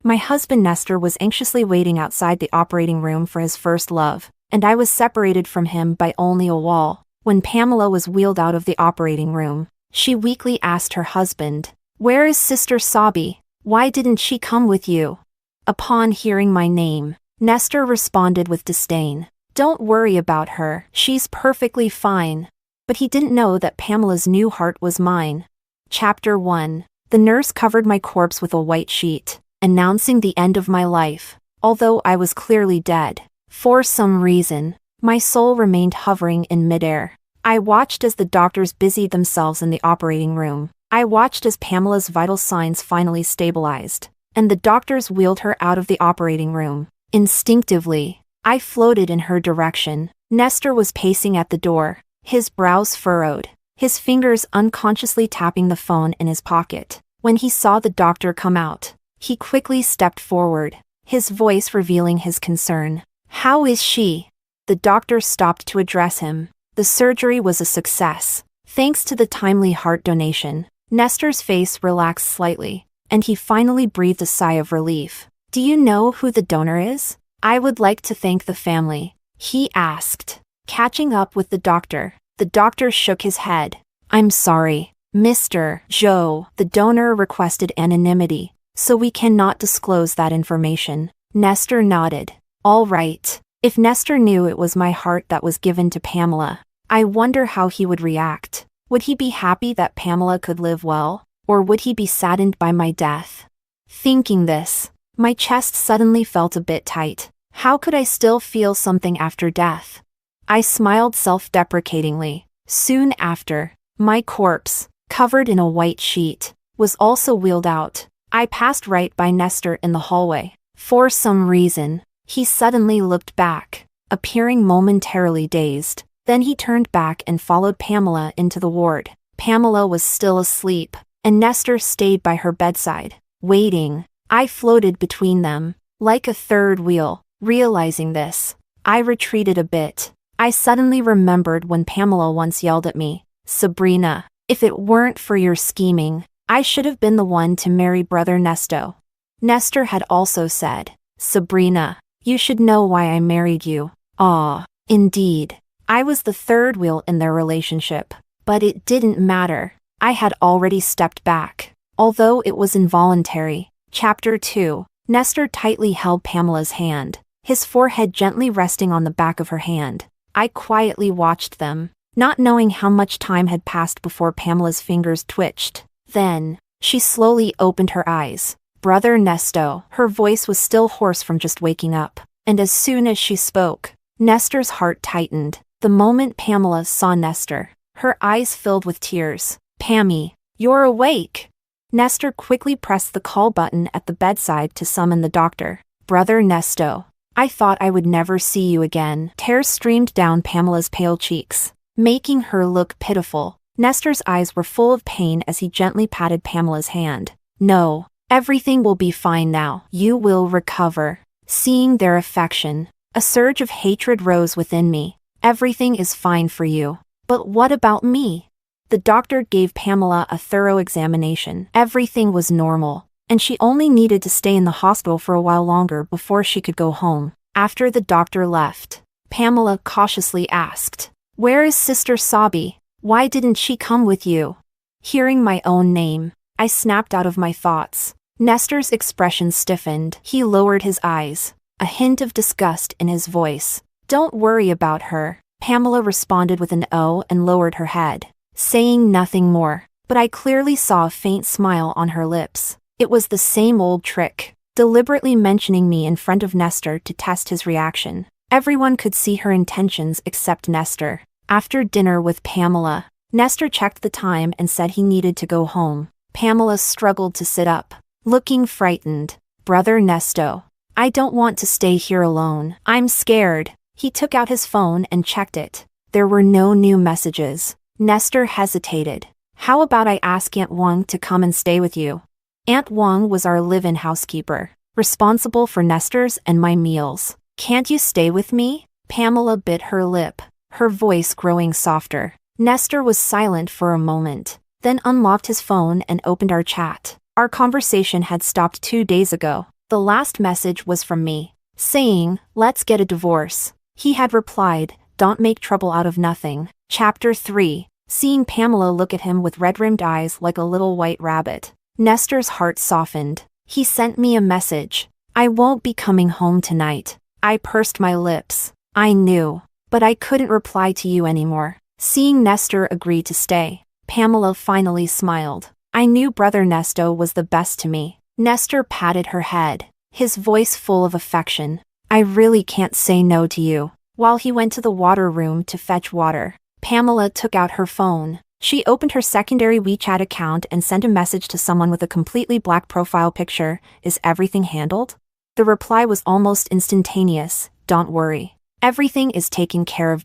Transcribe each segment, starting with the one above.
My husband Nestor was anxiously waiting outside the operating room for his first love, and I was separated from him by only a wall. When Pamela was wheeled out of the operating room, she weakly asked her husband, "Where is Sister Sabi? Why didn't she come with you?" Upon hearing my name, Nestor responded with disdain, "Don't worry about her, she's perfectly fine." But he didn't know that Pamela's new heart was mine. Chapter 1. The nurse covered my corpse with a white sheet, announcing the end of my life, although I was clearly dead. For some reason, my soul remained hovering in midair. I watched as the doctors busied themselves in the operating room. I watched as Pamela's vital signs finally stabilized, and the doctors wheeled her out of the operating room. Instinctively, I floated in her direction. Nestor was pacing at the door, his brows furrowed, his fingers unconsciously tapping the phone in his pocket. When he saw the doctor come out, he quickly stepped forward, his voice revealing his concern. "How is she?" The doctor stopped to address him. The surgery was a success, thanks to the timely heart donation. Nestor's face relaxed slightly, and he finally breathed a sigh of relief. "Do you know who the donor is?" "I would like to thank the family," he asked. Catching up with the doctor shook his head. "I'm sorry, Mr. Joe. The donor requested anonymity, so we cannot disclose that information." Nestor nodded. "All right. If Nestor knew it was my heart that was given to Pamela, I wonder how he would react. Would he be happy that Pamela could live well, or would he be saddened by my death?" Thinking this, my chest suddenly felt a bit tight. How could I still feel something after death? I smiled self-deprecatingly. Soon after, my corpse, covered in a white sheet, was also wheeled out. I passed right by Nestor in the hallway. For some reason, he suddenly looked back, appearing momentarily dazed. Then he turned back and followed Pamela into the ward. Pamela was still asleep, and Nestor stayed by her bedside, waiting. I floated between them, like a third wheel. Realizing this, I retreated a bit. I suddenly remembered when Pamela once yelled at me, "Sabrina, if it weren't for your scheming, I should have been the one to marry Brother Nesto." Nestor had also said, "Sabrina, you should know why I married you." Ah, indeed. I was the third wheel in their relationship, but it didn't matter. I had already stepped back, although it was involuntary. Chapter 2. Nestor tightly held Pamela's hand, his forehead gently resting on the back of her hand. I quietly watched them, not knowing how much time had passed before Pamela's fingers twitched. Then, she slowly opened her eyes. "Brother Nesto." Her voice was still hoarse from just waking up, and as soon as she spoke, Nestor's heart tightened. The moment Pamela saw Nestor, her eyes filled with tears. "Pammy, you're awake." Nestor quickly pressed the call button at the bedside to summon the doctor. "Brother Nesto, I thought I would never see you again." Tears streamed down Pamela's pale cheeks, making her look pitiful. Nestor's eyes were full of pain as he gently patted Pamela's hand. "No, everything will be fine now. You will recover." Seeing their affection, a surge of hatred rose within me. "Everything is fine for you. But what about me?" The doctor gave Pamela a thorough examination. Everything was normal, and she only needed to stay in the hospital for a while longer before she could go home. After the doctor left, Pamela cautiously asked, "Where is Sister Sabi? Why didn't she come with you?" Hearing my own name, I snapped out of my thoughts. Nestor's expression stiffened. He lowered his eyes, a hint of disgust in his voice. "Don't worry about her," Pamela responded with an "oh" and lowered her head, saying nothing more. But I clearly saw a faint smile on her lips. It was the same old trick, deliberately mentioning me in front of Nestor to test his reaction. Everyone could see her intentions except Nestor. After dinner with Pamela, Nestor checked the time and said he needed to go home. Pamela struggled to sit up, looking frightened. "Brother Nesto, I don't want to stay here alone. I'm scared." He took out his phone and checked it. There were no new messages. Nestor hesitated. "How about I ask Aunt Wang to come and stay with you?" Aunt Wang was our live-in housekeeper, responsible for Nestor's and my meals. "Can't you stay with me?" Pamela bit her lip, her voice growing softer. Nestor was silent for a moment, then unlocked his phone and opened our chat. Our conversation had stopped 2 days ago. The last message was from me, saying, "Let's get a divorce." He had replied, "Don't make trouble out of nothing." Chapter 3. Seeing Pamela look at him with red-rimmed eyes like a little white rabbit, Nestor's heart softened. He sent me a message. "I won't be coming home tonight." I pursed my lips. I knew, but I couldn't reply to you anymore. Seeing Nestor agree to stay, Pamela finally smiled. I knew Brother Nesto was the best to me. Nestor patted her head, his voice full of affection. "I really can't say no to you." While he went to the water room to fetch water, Pamela took out her phone. She opened her secondary WeChat account and sent a message to someone with a completely black profile picture. "Is everything handled?" The reply was almost instantaneous. "Don't worry. Everything is taken care of."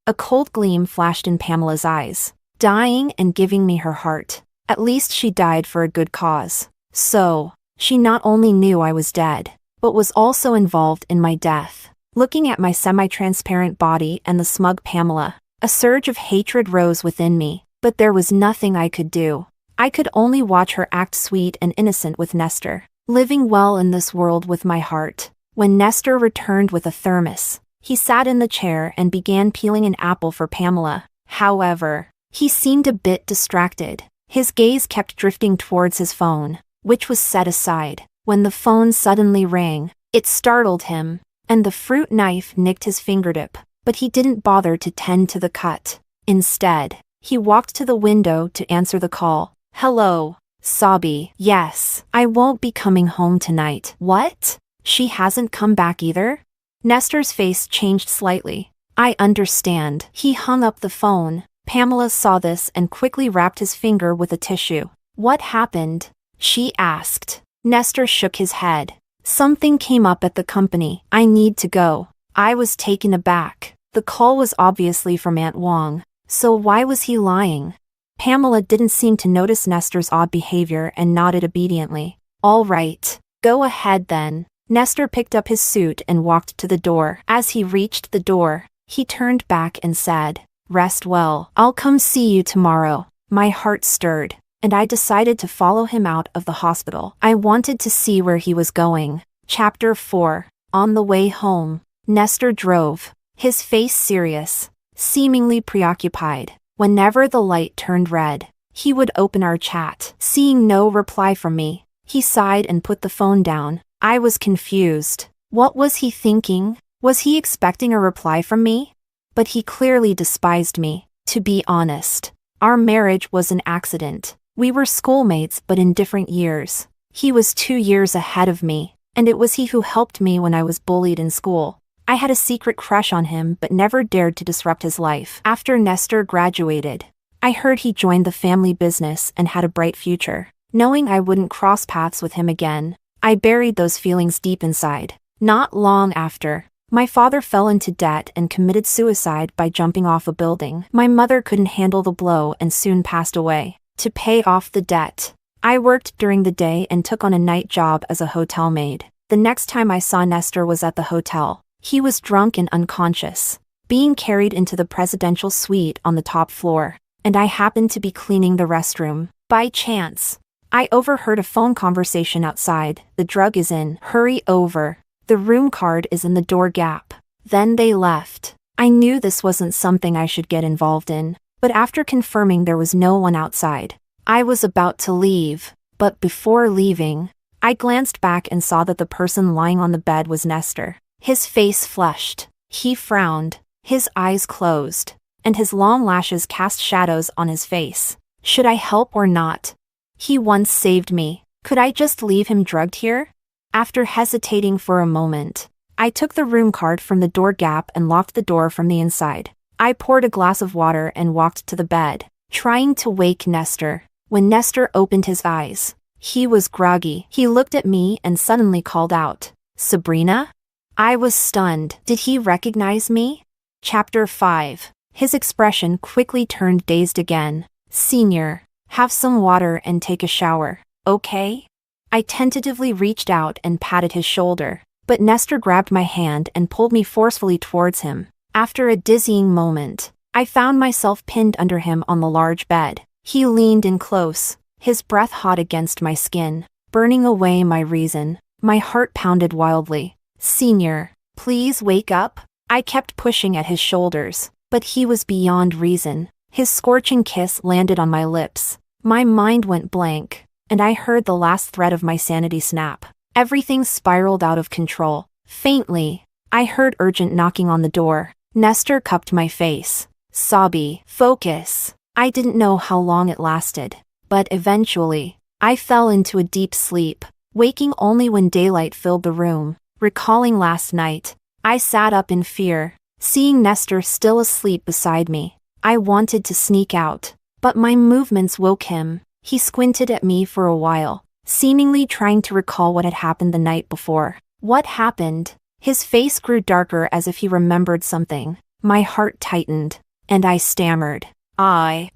A cold gleam flashed in Pamela's eyes. Dying and giving me her heart. At least she died for a good cause. So, she not only knew I was dead, but was also involved in my death. Looking at my semi-transparent body and the smug Pamela, a surge of hatred rose within me, but there was nothing I could do. I could only watch her act sweet and innocent with Nestor, living well in this world with my heart. When Nestor returned with a thermos, he sat in the chair and began peeling an apple for Pamela. However, he seemed a bit distracted. His gaze kept drifting towards his phone, which was set aside. When the phone suddenly rang, it startled him, and the fruit knife nicked his fingertip, but he didn't bother to tend to the cut. Instead, he walked to the window to answer the call. "Hello, Sabi." "Yes, I won't be coming home tonight." "What? She hasn't come back either?" Nestor's face changed slightly. "I understand." He hung up the phone. Pamela saw this and quickly wrapped his finger with a tissue. "What happened?" she asked. Nestor shook his head. "Something came up at the company. I need to go." I was taken aback. The call was obviously from Aunt Wong. So why was he lying? Pamela didn't seem to notice Nestor's odd behavior and nodded obediently. "All right. Go ahead then." Nestor picked up his suit and walked to the door. As he reached the door, he turned back and said, "Rest well. I'll come see you tomorrow." My heart stirred, and I decided to follow him out of the hospital. I wanted to see where he was going. Chapter 4. On the way home, Nestor drove, his face serious, seemingly preoccupied. Whenever the light turned red, he would open our chat. Seeing no reply from me, he sighed and put the phone down. I was confused. What was he thinking? Was he expecting a reply from me? But he clearly despised me. To be honest, our marriage was an accident. We were schoolmates but in different years. He was 2 years ahead of me, and it was he who helped me when I was bullied in school. I had a secret crush on him but never dared to disrupt his life. After Nestor graduated, I heard he joined the family business and had a bright future. Knowing I wouldn't cross paths with him again, I buried those feelings deep inside. Not long after, my father fell into debt and committed suicide by jumping off a building. My mother couldn't handle the blow and soon passed away. To pay off the debt, I worked during the day and took on a night job as a hotel maid. The next time I saw Nestor was at the hotel. He was drunk and unconscious, being carried into the presidential suite on the top floor, and I happened to be cleaning the restroom. By chance, I overheard a phone conversation outside. "The drug is in. Hurry over. The room card is in the door gap." Then they left. I knew this wasn't something I should get involved in, but after confirming there was no one outside, I was about to leave. But before leaving, I glanced back and saw that the person lying on the bed was Nestor. His face flushed. He frowned, his eyes closed, and his long lashes cast shadows on his face. Should I help or not? He once saved me. Could I just leave him drugged here? After hesitating for a moment, I took the room card from the door gap and locked the door from the inside. I poured a glass of water and walked to the bed, trying to wake Nestor. When Nestor opened his eyes, he was groggy. He looked at me and suddenly called out, "Sabrina?" I was stunned. Did he recognize me? Chapter 5. His expression quickly turned dazed again. "Senior, have some water and take a shower, okay?" I tentatively reached out and patted his shoulder, but Nestor grabbed my hand and pulled me forcefully towards him. After a dizzying moment, I found myself pinned under him on the large bed. He leaned in close, his breath hot against my skin, burning away my reason. My heart pounded wildly. Senior, please wake up. I kept pushing at his shoulders, but he was beyond reason. His scorching kiss landed on my lips. My mind went blank, and I heard the last thread of my sanity snap. Everything spiraled out of control. Faintly, I heard urgent knocking on the door. Nestor cupped my face. Sobby, focus. I didn't know how long it lasted, but eventually, I fell into a deep sleep, waking only when daylight filled the room. Recalling last night, I sat up in fear, seeing Nestor still asleep beside me. I wanted to sneak out, but my movements woke him. He squinted at me for a while, seemingly trying to recall what had happened the night before. What happened? His face grew darker as if he remembered something. My heart tightened, and I stammered.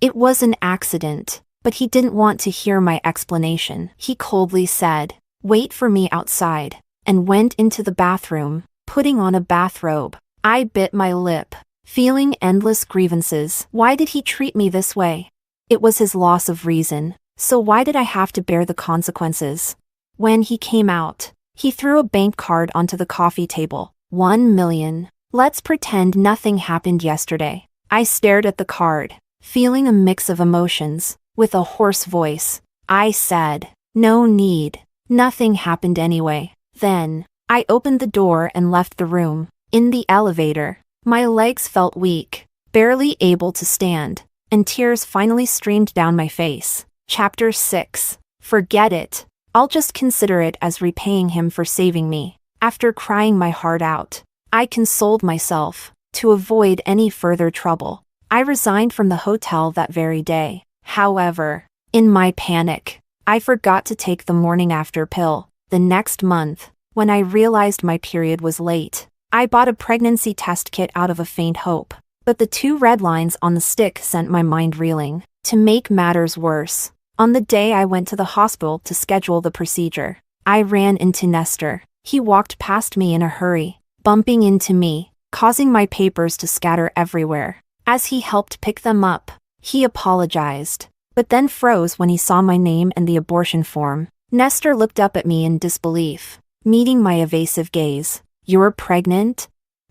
It was an accident. But he didn't want to hear my explanation. He coldly said, "Wait for me outside," and went into the bathroom, putting on a bathrobe. I bit my lip, feeling endless grievances. Why did he treat me this way? It was his loss of reason, so why did I have to bear the consequences? When he came out, he threw a bank card onto the coffee table. 1 million. Let's pretend nothing happened yesterday. I stared at the card, feeling a mix of emotions. With a hoarse voice, I said, "No need. Nothing happened anyway." Then, I opened the door and left the room. In the elevator, my legs felt weak, barely able to stand, and tears finally streamed down my face. Chapter 6. Forget it. I'll just consider it as repaying him for saving me. After crying my heart out, I consoled myself. To avoid any further trouble, I resigned from the hotel that very day. However, in my panic, I forgot to take the morning after pill. The next month, when I realized my period was late, I bought a pregnancy test kit out of a faint hope. But the 2 red lines on the stick sent my mind reeling. To make matters worse, on the day I went to the hospital to schedule the procedure, I ran into Nestor. He walked past me in a hurry, bumping into me, causing my papers to scatter everywhere. As he helped pick them up, he apologized, but then froze when he saw my name and the abortion form. Nestor looked up at me in disbelief, meeting my evasive gaze. "You're pregnant?"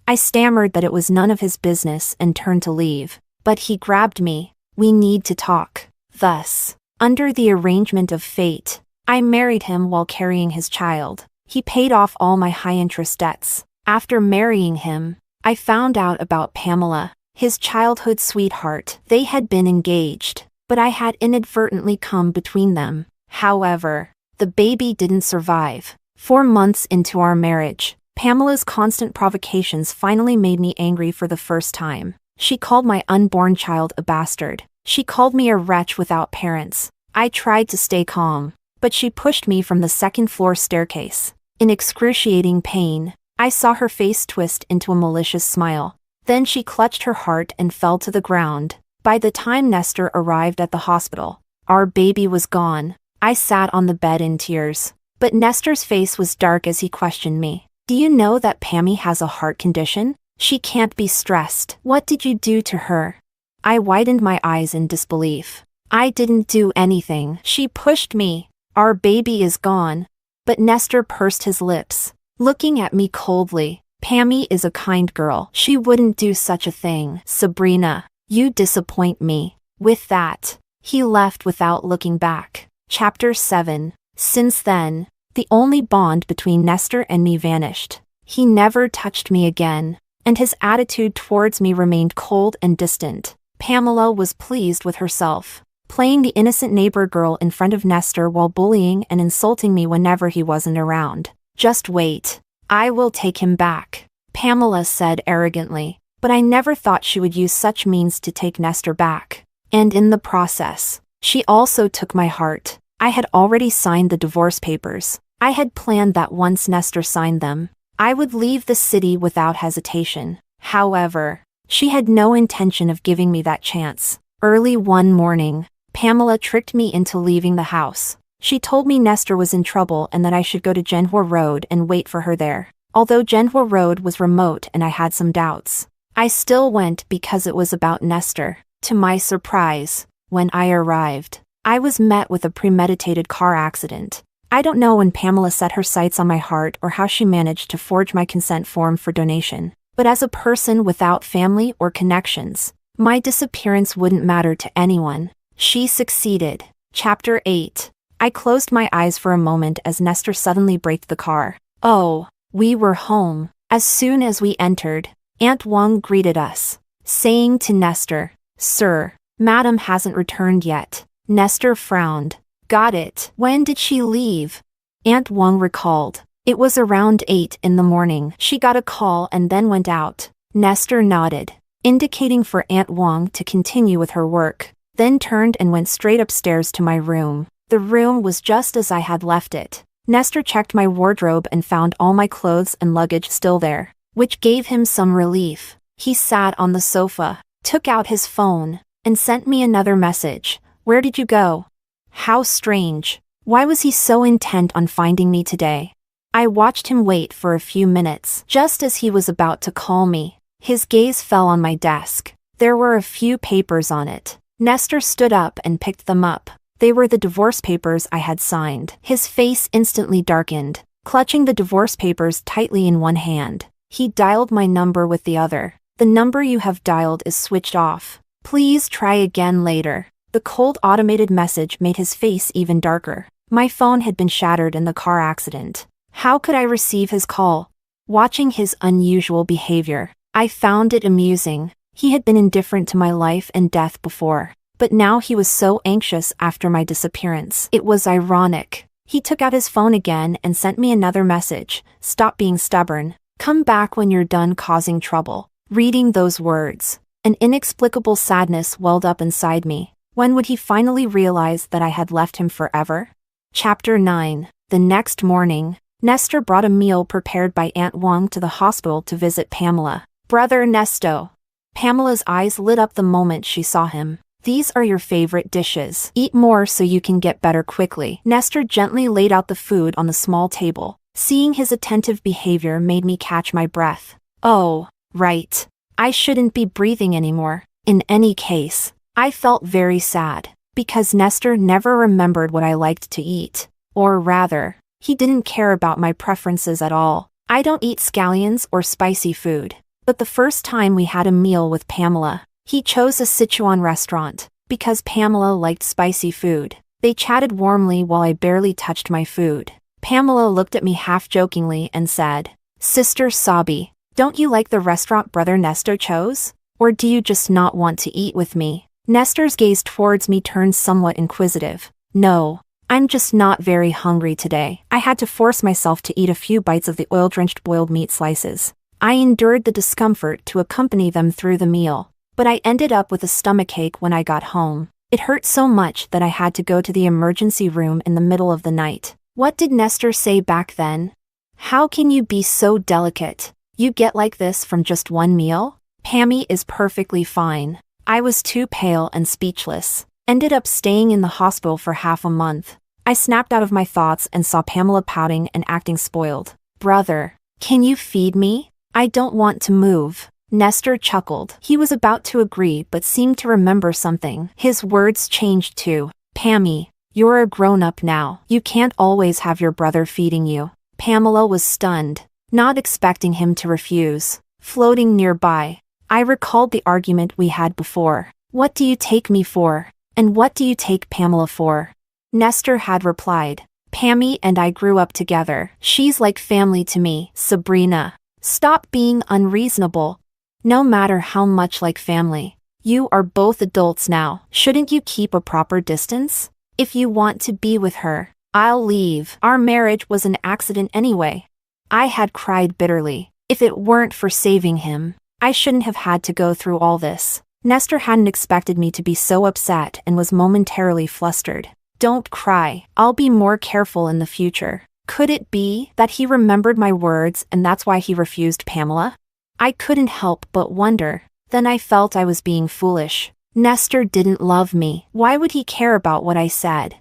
I stammered that it was none of his business and turned to leave, but he grabbed me. "We need to talk." Thus, under the arrangement of fate, I married him while carrying his child. He paid off all my high-interest debts. After marrying him, I found out about Pamela, his childhood sweetheart. They had been engaged, but I had inadvertently come between them. However, the baby didn't survive. 4 months into our marriage, Pamela's constant provocations finally made me angry for the first time. She called my unborn child a bastard. She called me a wretch without parents. I tried to stay calm, but she pushed me from the second-floor staircase. In excruciating pain, I saw her face twist into a malicious smile. Then she clutched her heart and fell to the ground. By the time Nestor arrived at the hospital, our baby was gone. I sat on the bed in tears, but Nestor's face was dark as he questioned me. "Do you know that Pammy has a heart condition? She can't be stressed. What did you do to her?" I widened my eyes in disbelief. "I didn't do anything. She pushed me. Our baby is gone." But Nestor pursed his lips, looking at me coldly. "Pammy is a kind girl. She wouldn't do such a thing." "Sabrina, you disappoint me." With that, he left without looking back. Chapter 7. Since then, the only bond between Nestor and me vanished. He never touched me again, and his attitude towards me remained cold and distant. Pamela was pleased with herself, playing the innocent neighbor girl in front of Nestor while bullying and insulting me whenever he wasn't around. "Just wait. I will take him back," Pamela said arrogantly, but I never thought she would use such means to take Nestor back. And in the process, she also took my heart. I had already signed the divorce papers. I had planned that once Nestor signed them, I would leave the city without hesitation. However, she had no intention of giving me that chance. Early one morning, Pamela tricked me into leaving the house. She told me Nestor was in trouble and that I should go to Genhua Road and wait for her there. Although Genhua Road was remote and I had some doubts, I still went because it was about Nestor. To my surprise, when I arrived, I was met with a premeditated car accident. I don't know when Pamela set her sights on my heart or how she managed to forge my consent form for donation, but as a person without family or connections, my disappearance wouldn't matter to anyone. She succeeded. Chapter 8. I closed my eyes for a moment as Nestor suddenly braked the car. Oh, we were home. As soon as we entered, Aunt Wang greeted us, saying to Nestor, "Sir, Madam hasn't returned yet." Nestor frowned. Got it. When did she leave? Aunt Wang recalled. It was around 8 in the morning. She got a call and then went out. Nestor nodded, indicating for Aunt Wang to continue with her work, then turned and went straight upstairs to my room. The room was just as I had left it. Nestor checked my wardrobe and found all my clothes and luggage still there, which gave him some relief. He sat on the sofa, took out his phone, and sent me another message. Where did you go? How strange. Why was he so intent on finding me today? I watched him wait for a few minutes. Just as he was about to call me, his gaze fell on my desk. There were a few papers on it. Nestor stood up and picked them up. They were the divorce papers I had signed. His face instantly darkened. Clutching the divorce papers tightly in one hand, he dialed my number with the other. The number you have dialed is switched off. Please try again later. The cold automated message made his face even darker. My phone had been shattered in the car accident. How could I receive his call? Watching his unusual behavior, I found it amusing. He had been indifferent to my life and death before, but now he was so anxious after my disappearance. It was ironic. He took out his phone again and sent me another message. Stop being stubborn. Come back when you're done causing trouble. Reading those words, an inexplicable sadness welled up inside me. When would he finally realize that I had left him forever? Chapter 9. The next morning, Nestor brought a meal prepared by Aunt Wang to the hospital to visit Pamela. Brother Nesto. Pamela's eyes lit up the moment she saw him. These are your favorite dishes. Eat more so you can get better quickly. Nestor gently laid out the food on the small table. Seeing his attentive behavior made me catch my breath. Oh, right. I shouldn't be breathing anymore. In any case, I felt very sad, because Nestor never remembered what I liked to eat. Or rather, he didn't care about my preferences at all. I don't eat scallions or spicy food. But the first time we had a meal with Pamela, he chose a Sichuan restaurant, because Pamela liked spicy food. They chatted warmly while I barely touched my food. Pamela looked at me half-jokingly and said, "Sister Sabi, don't you like the restaurant Brother Nestor chose? Or do you just not want to eat with me?" Nestor's gaze towards me turned somewhat inquisitive. No, I'm just not very hungry today. I had to force myself to eat a few bites of the oil-drenched boiled meat slices. I endured the discomfort to accompany them through the meal, but I ended up with a stomachache when I got home. It hurt so much that I had to go to the emergency room in the middle of the night. What did Nestor say back then? How can you be so delicate? You get like this from just one meal? Pammy is perfectly fine. I was too pale and speechless. Ended up staying in the hospital for half a month. I snapped out of my thoughts and saw Pamela pouting and acting spoiled. Brother, can you feed me? I don't want to move. Nestor chuckled. He was about to agree but seemed to remember something. His words changed to, Pammy, you're a grown-up now. You can't always have your brother feeding you. Pamela was stunned, not expecting him to refuse. Floating nearby, I recalled the argument we had before. What do you take me for? And what do you take Pamela for? Nestor had replied, Pammy and I grew up together. She's like family to me. Sabrina, stop being unreasonable. No matter how much like family, you are both adults now. Shouldn't you keep a proper distance? If you want to be with her, I'll leave. Our marriage was an accident anyway. I had cried bitterly. If it weren't for saving him, I shouldn't have had to go through all this. Nestor hadn't expected me to be so upset and was momentarily flustered. Don't cry. I'll be more careful in the future. Could it be that he remembered my words and that's why he refused Pamela? I couldn't help but wonder. Then I felt I was being foolish. Nestor didn't love me. Why would he care about what I said?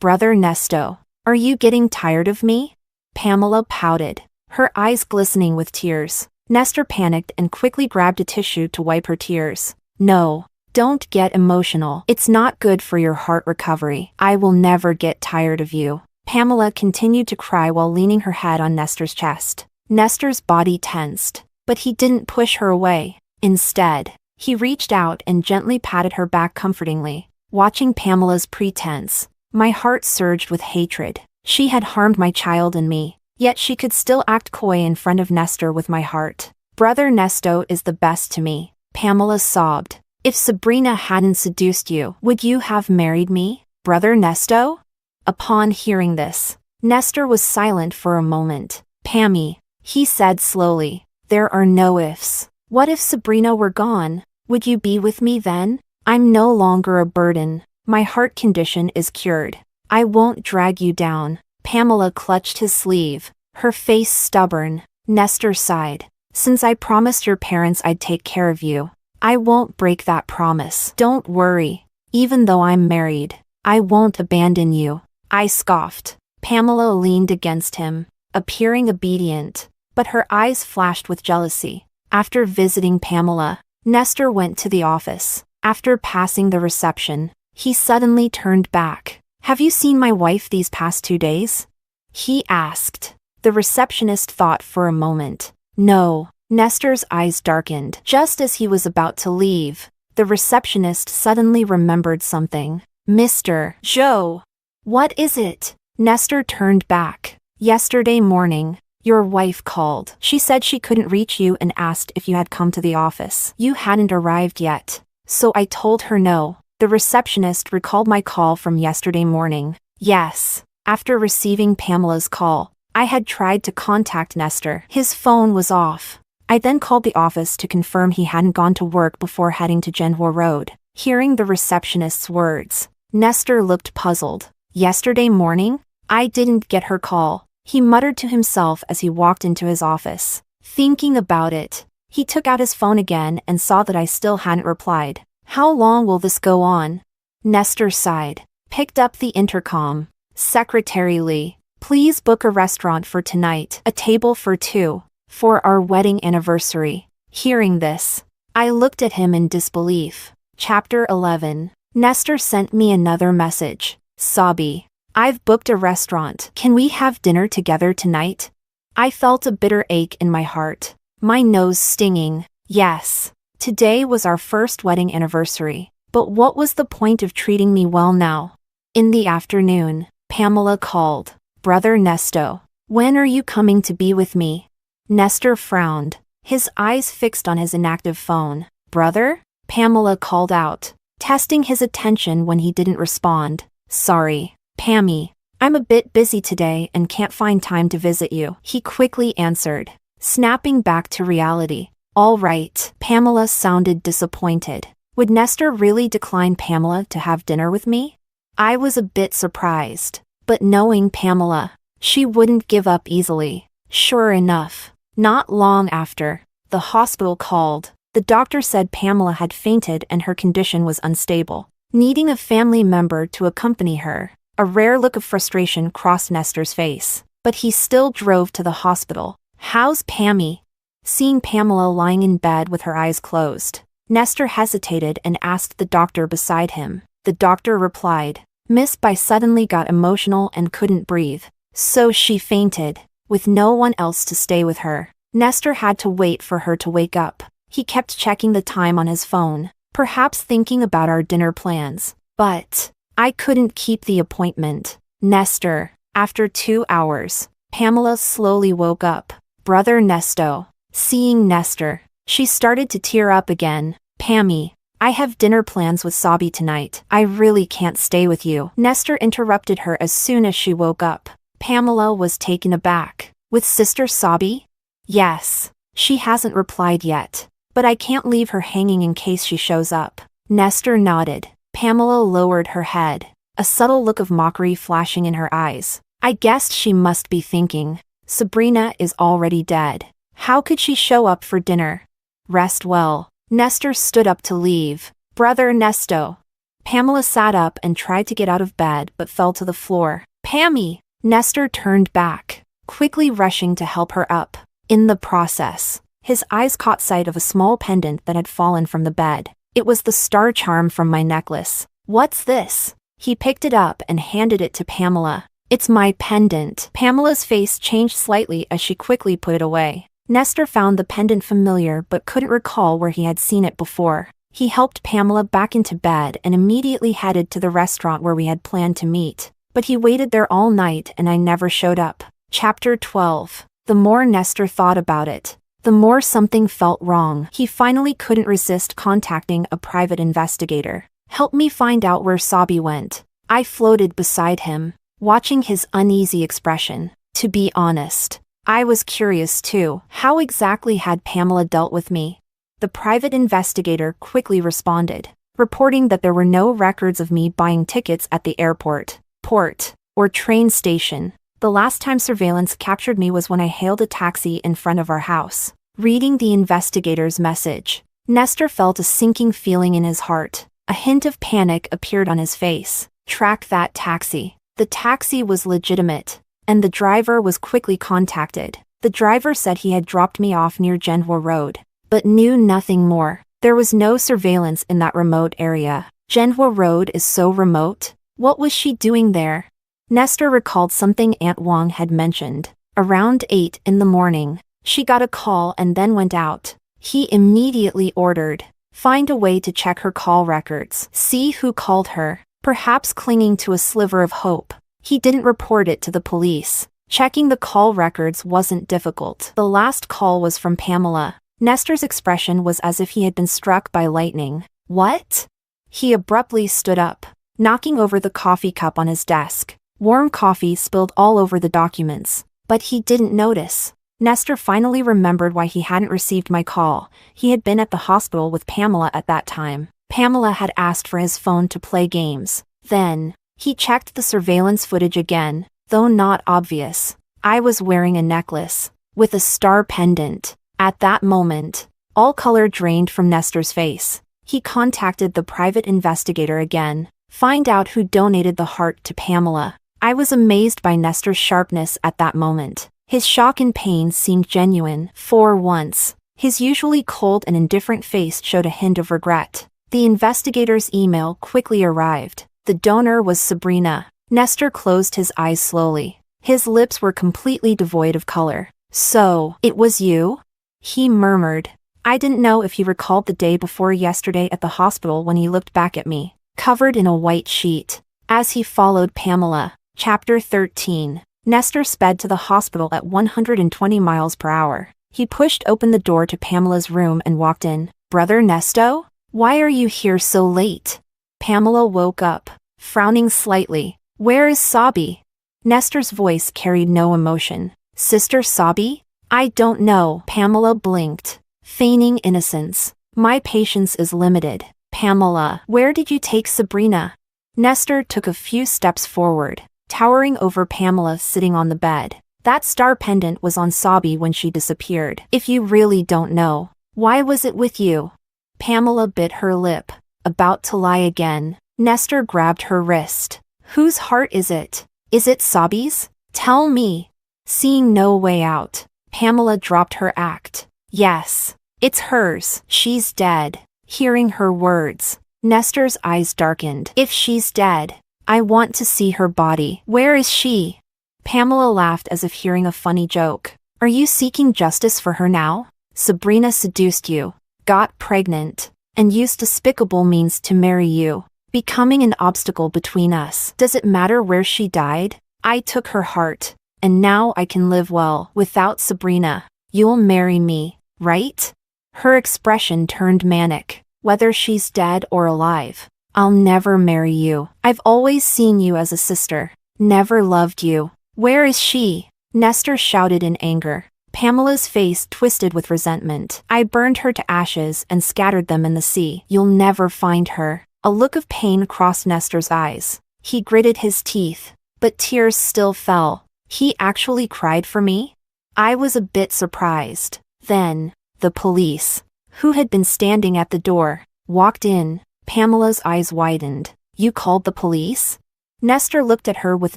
Brother Nesto, are you getting tired of me? Pamela pouted, her eyes glistening with tears. Nestor panicked and quickly grabbed a tissue to wipe her tears. No, don't get emotional. It's not good for your heart recovery. I will never get tired of you. Pamela continued to cry while leaning her head on Nestor's chest. Nestor's body tensed, but he didn't push her away. Instead, he reached out and gently patted her back comfortingly. Watching Pamela's pretense, my heart surged with hatred. She had harmed my child and me, yet she could still act coy in front of Nestor with my heart. Brother Nesto is the best to me, Pamela sobbed. If Sabrina hadn't seduced you, would you have married me, Brother Nesto? Upon hearing this, Nestor was silent for a moment. Pammy, he said slowly, there are no ifs. What if Sabrina were gone? Would you be with me then? I'm no longer a burden. My heart condition is cured. I won't drag you down. Pamela clutched his sleeve, her face stubborn. Nestor sighed. Since I promised your parents I'd take care of you, I won't break that promise. Don't worry. Even though I'm married, I won't abandon you. I scoffed. Pamela leaned against him, appearing obedient, but her eyes flashed with jealousy. After visiting Pamela, Nestor went to the office. After passing the reception, he suddenly turned back. Have you seen my wife these past 2 days? He asked. The receptionist thought for a moment. No. Nestor's eyes darkened. Just as he was about to leave, the receptionist suddenly remembered something. Mr. Joe. What is it? Nestor turned back. Yesterday morning, your wife called. She said she couldn't reach you and asked if you had come to the office. You hadn't arrived yet. So I told her no. The receptionist recalled my call from yesterday morning. Yes. After receiving Pamela's call, I had tried to contact Nestor. His phone was off. I then called the office to confirm he hadn't gone to work before heading to Genhua Road. Hearing the receptionist's words, Nestor looked puzzled. Yesterday morning? I didn't get her call, he muttered to himself as he walked into his office. Thinking about it, he took out his phone again and saw that I still hadn't replied. How long will this go on? Nestor sighed, picked up the intercom. Secretary Lee, please book a restaurant for tonight, a table for 2, for our wedding anniversary. Hearing this, I looked at him in disbelief. Chapter 11. Nestor sent me another message. Sabi, I've booked a restaurant. Can we have dinner together tonight? I felt a bitter ache in my heart, my nose stinging. Yes, today was our first wedding anniversary, but what was the point of treating me well now? In the afternoon, Pamela called. Brother Nesto, when are you coming to be with me? Nestor frowned, his eyes fixed on his inactive phone. Brother? Pamela called out, testing his attention when he didn't respond. Sorry, Pammy, I'm a bit busy today and can't find time to visit you, he quickly answered, snapping back to reality. All right. Pamela sounded disappointed. Would Nestor really decline Pamela to have dinner with me? I was a bit surprised, but knowing Pamela, she wouldn't give up easily. Sure enough, not long after, the hospital called. The doctor said Pamela had fainted and her condition was unstable, needing a family member to accompany her. A rare look of frustration crossed Nestor's face, but he still drove to the hospital. How's Pammy? Seeing Pamela lying in bed with her eyes closed, Nestor hesitated and asked the doctor beside him. The doctor replied, Miss Bai suddenly got emotional and couldn't breathe, so she fainted, with no one else to stay with her. Nestor had to wait for her to wake up. He kept checking the time on his phone, perhaps thinking about our dinner plans. But I couldn't keep the appointment. Nestor. After 2 hours, Pamela slowly woke up. Brother Nesto. Seeing Nestor, she started to tear up again. Pammy, I have dinner plans with Sabi tonight. I really can't stay with you. Nestor interrupted her as soon as she woke up. Pamela was taken aback. With Sister Sabi? Yes. She hasn't replied yet, but I can't leave her hanging in case she shows up. Nestor nodded. Pamela lowered her head, a subtle look of mockery flashing in her eyes. I guessed she must be thinking, Sabrina is already dead. How could she show up for dinner? Rest well. Nestor stood up to leave. Brother Nesto. Pamela sat up and tried to get out of bed but fell to the floor. Pammy! Nestor turned back, quickly rushing to help her up. In the process, his eyes caught sight of a small pendant that had fallen from the bed. It was the star charm from my necklace. What's this? He picked it up and handed it to Pamela. It's my pendant. Pamela's face changed slightly as she quickly put it away. Nestor found the pendant familiar but couldn't recall where he had seen it before. He helped Pamela back into bed and immediately headed to the restaurant where we had planned to meet. But he waited there all night and I never showed up. Chapter 12. The more Nestor thought about it, the more something felt wrong. He finally couldn't resist contacting a private investigator. Help me find out where Sabi went. I floated beside him, watching his uneasy expression. To be honest, I was curious too. How exactly had Pamela dealt with me? The private investigator quickly responded, reporting that there were no records of me buying tickets at the airport, port, or train station. The last time surveillance captured me was when I hailed a taxi in front of our house. Reading the investigator's message, Nestor felt a sinking feeling in his heart. A hint of panic appeared on his face. Track that taxi. The taxi was legitimate, and the driver was quickly contacted. The driver said he had dropped me off near Genhua Road, but knew nothing more. There was no surveillance in that remote area. Genhua Road is so remote. What was she doing there? Nestor recalled something Aunt Wang had mentioned. Around 8 in the morning, she got a call and then went out. He immediately ordered, find a way to check her call records. See who called her, perhaps clinging to a sliver of hope. He didn't report it to the police. Checking the call records wasn't difficult. The last call was from Pamela. Nestor's expression was as if he had been struck by lightning. What? He abruptly stood up, knocking over the coffee cup on his desk. Warm coffee spilled all over the documents, but he didn't notice. Nestor finally remembered why he hadn't received my call. He had been at the hospital with Pamela at that time. Pamela had asked for his phone to play games. Then, he checked the surveillance footage again, though not obvious. I was wearing a necklace, with a star pendant. At that moment, all color drained from Nestor's face. He contacted the private investigator again. Find out who donated the heart to Pamela. I was amazed by Nestor's sharpness at that moment. His shock and pain seemed genuine. For once, his usually cold and indifferent face showed a hint of regret. The investigator's email quickly arrived. The donor was Sabrina. Nestor closed his eyes slowly. His lips were completely devoid of color. So, it was you? He murmured. I didn't know if he recalled the day before yesterday at the hospital when he looked back at me, covered in a white sheet. As he followed Pamela. Chapter 13. Nestor sped to the hospital at 120 miles per hour. He pushed open the door to Pamela's room and walked in. Brother Nesto? Why are you here so late? Pamela woke up, frowning slightly. Where is Sabi? Nestor's voice carried no emotion. Sister Sabi? I don't know. Pamela blinked, feigning innocence. My patience is limited. Pamela, where did you take Sabrina? Nestor took a few steps forward, towering over Pamela sitting on the bed. That star pendant was on Sabi when she disappeared. If you really don't know, why was it with you? Pamela bit her lip, about to lie again. Nestor grabbed her wrist. Whose heart is it? Is it Sabi's? Tell me. Seeing no way out, Pamela dropped her act. Yes, it's hers. She's dead. Hearing her words, Nestor's eyes darkened. If she's dead, I want to see her body. Where is she? Pamela laughed as if hearing a funny joke. Are you seeking justice for her now? Sabrina seduced you, got pregnant, and used despicable means to marry you, becoming an obstacle between us. Does it matter where she died? I took her heart, and now I can live well without Sabrina. You'll marry me, right? Her expression turned manic. Whether she's dead or alive, I'll never marry you. I've always seen you as a sister, never loved you. Where is she? Nestor shouted in anger. Pamela's face twisted with resentment. I burned her to ashes and scattered them in the sea. You'll never find her. A look of pain crossed Nestor's eyes. He gritted his teeth, but tears still fell. He actually cried for me? I was a bit surprised. Then, the police, who had been standing at the door, walked in. Pamela's eyes widened. You called the police? Nestor looked at her with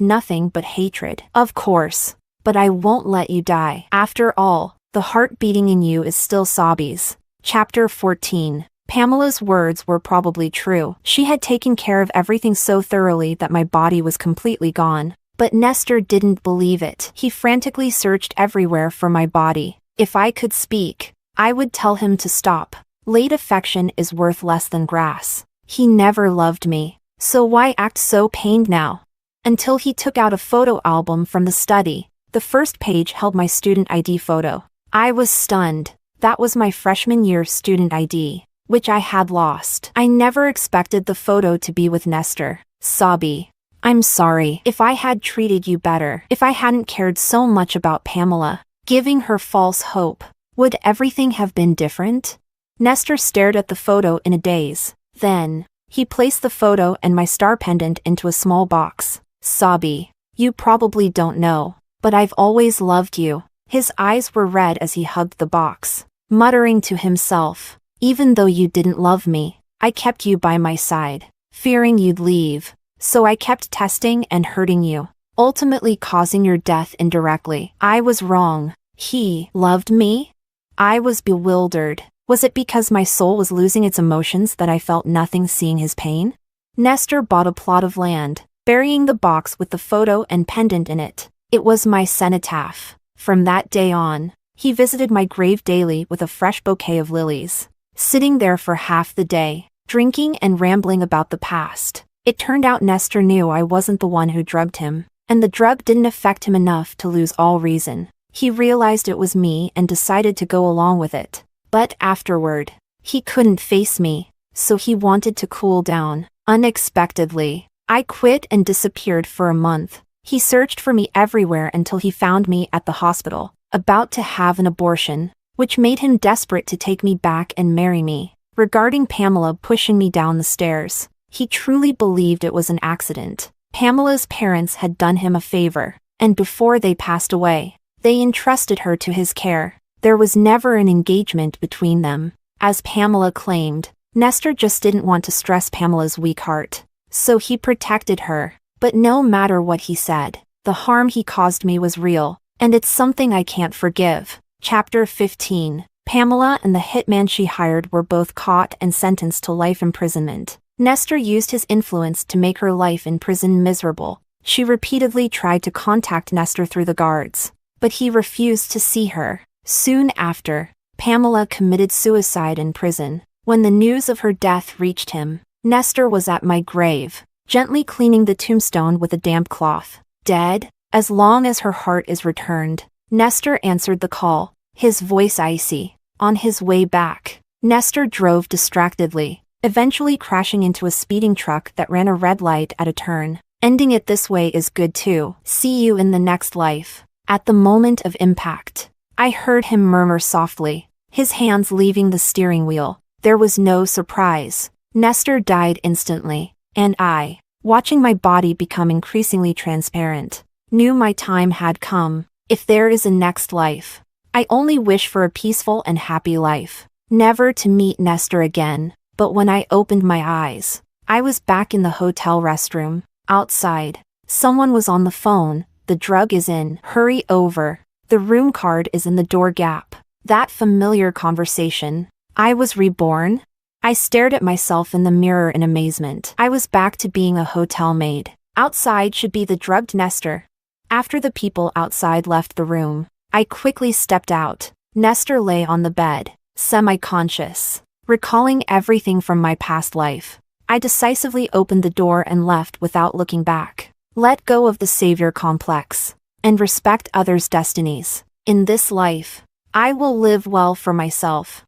nothing but hatred. Of course, but I won't let you die. After all, the heart beating in you is still Sabi's. Chapter 14. Pamela's words were probably true. She had taken care of everything so thoroughly that my body was completely gone. But Nestor didn't believe it. He frantically searched everywhere for my body. If I could speak, I would tell him to stop. Late affection is worth less than grass. He never loved me, so why act so pained now? Until he took out a photo album from the study. The first page held my student ID photo. I was stunned. That was my freshman year student ID, which I had lost. I never expected the photo to be with Nestor. Sobby. I'm sorry if I had treated you better, if I hadn't cared so much about Pamela, giving her false hope. Would everything have been different? Nestor stared at the photo in a daze. Then, he placed the photo and my star pendant into a small box. Sobby, you probably don't know, but I've always loved you. His eyes were red as he hugged the box, muttering to himself, even though you didn't love me, I kept you by my side, fearing you'd leave. So I kept testing and hurting you, ultimately causing your death indirectly. I was wrong. He loved me? I was bewildered. Was it because my soul was losing its emotions that I felt nothing seeing his pain? Nestor bought a plot of land, burying the box with the photo and pendant in it. It was my cenotaph. From that day on, he visited my grave daily with a fresh bouquet of lilies, sitting there for half the day, drinking and rambling about the past. It turned out Nestor knew I wasn't the one who drugged him, and the drug didn't affect him enough to lose all reason. He realized it was me and decided to go along with it. But afterward, he couldn't face me, so he wanted to cool down. Unexpectedly, I quit and disappeared for a month. He searched for me everywhere until he found me at the hospital, about to have an abortion, which made him desperate to take me back and marry me. Regarding Pamela pushing me down the stairs, he truly believed it was an accident. Pamela's parents had done him a favor, and before they passed away, they entrusted her to his care. There was never an engagement between them. As Pamela claimed, Nestor just didn't want to stress Pamela's weak heart, so he protected her. But no matter what he said, the harm he caused me was real, and it's something I can't forgive. Chapter 15. Pamela and the hitman she hired were both caught and sentenced to life imprisonment. Nestor used his influence to make her life in prison miserable. She repeatedly tried to contact Nestor through the guards, but he refused to see her. Soon after, Pamela committed suicide in prison. When the news of her death reached him, Nestor was at my grave, gently cleaning the tombstone with a damp cloth. Dead? As long as her heart is returned. Nestor answered the call, his voice icy. On his way back, Nestor drove distractedly, eventually crashing into a speeding truck that ran a red light at a turn. Ending it this way is good too. See you in the next life. At the moment of impact, I heard him murmur softly, his hands leaving the steering wheel. There was no surprise. Nestor died instantly, and I, watching my body become increasingly transparent, knew my time had come. If there is a next life, I only wish for a peaceful and happy life. Never to meet Nestor again. But when I opened my eyes, I was back in the hotel restroom. Outside, someone was on the phone. The drug is in. Hurry over. The room card is in the door gap. That familiar conversation. I was reborn. I stared at myself in the mirror in amazement. I was back to being a hotel maid. Outside should be the drugged Nestor. After the people outside left the room, I quickly stepped out. Nestor lay on the bed, semi-conscious, recalling everything from my past life. I decisively opened the door and left without looking back. Let go of the savior complex, and respect others' destinies. In this life, I will live well for myself.